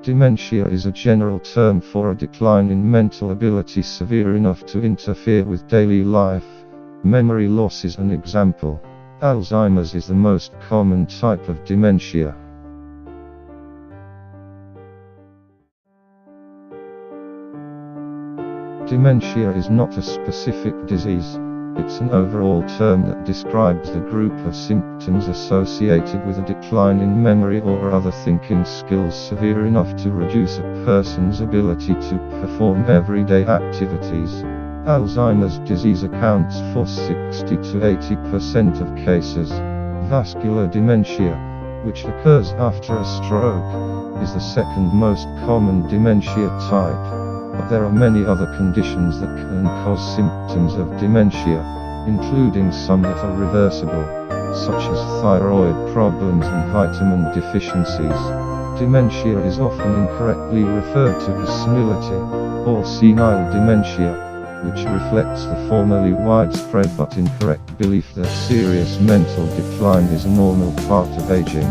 Dementia is a general term for a decline in mental ability severe enough to interfere with daily life. Memory loss is an example. Alzheimer's is the most common type of dementia. Dementia is not a specific disease. It's an overall term that describes the group of symptoms associated with a decline in memory or other thinking skills severe enough to reduce a person's ability to perform everyday activities. Alzheimer's disease accounts for 60 to 80% of cases. Vascular dementia, which occurs after a stroke, is the second most common dementia type. But there are many other conditions that can cause symptoms of dementia, including some that are reversible, such as thyroid problems and vitamin deficiencies. Dementia is often incorrectly referred to as senility, or senile dementia, which reflects the formerly widespread but incorrect belief that serious mental decline is a normal part of aging.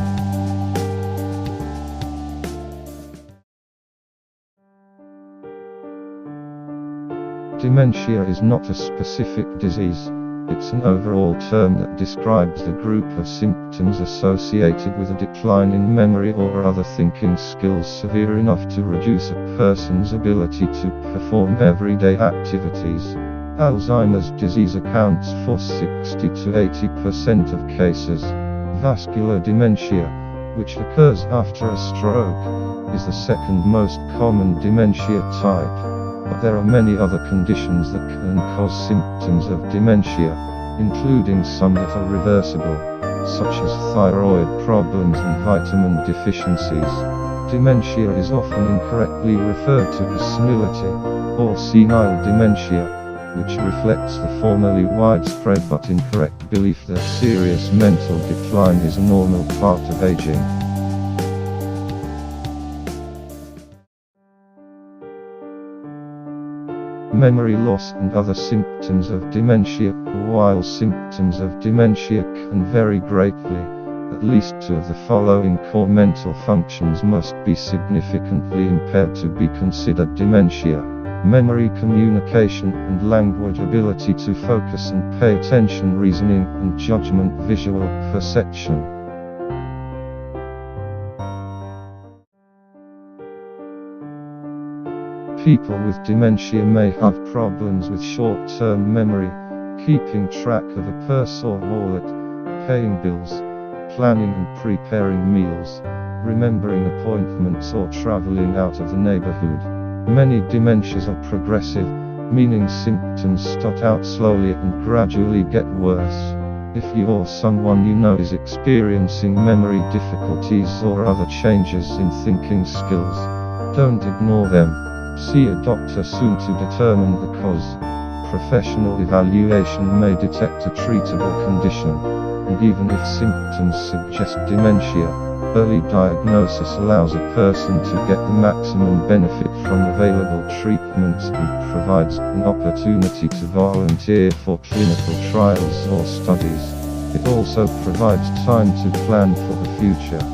Dementia is not a specific disease. It's an overall term that describes the group of symptoms associated with a decline in memory or other thinking skills severe enough to reduce a person's ability to perform everyday activities. Alzheimer's disease accounts for 60 to 80% of cases. Vascular dementia, which occurs after a stroke, is the second most common dementia type. But there are many other conditions that can cause symptoms of dementia, including some that are reversible, such as thyroid problems and vitamin deficiencies. Dementia is often incorrectly referred to as senility, or senile dementia, which reflects the formerly widespread but incorrect belief that serious mental decline is a normal part of aging. Memory loss and other symptoms of dementia. While symptoms of dementia can vary greatly, at least two of the following core mental functions must be significantly impaired to be considered dementia: memory, communication and language, ability to focus and pay attention, reasoning and judgment, visual perception. People with dementia may have problems with short-term memory, keeping track of a purse or wallet, paying bills, planning and preparing meals, remembering appointments or traveling out of the neighborhood. Many dementias are progressive, meaning symptoms start out slowly and gradually get worse. If you or someone you know is experiencing memory difficulties or other changes in thinking skills, don't ignore them. See a doctor soon to determine the cause. Professional evaluation may detect a treatable condition, and even if symptoms suggest dementia, early diagnosis allows a person to get the maximum benefit from available treatments and provides an opportunity to volunteer for clinical trials or studies. It also provides time to plan for the future.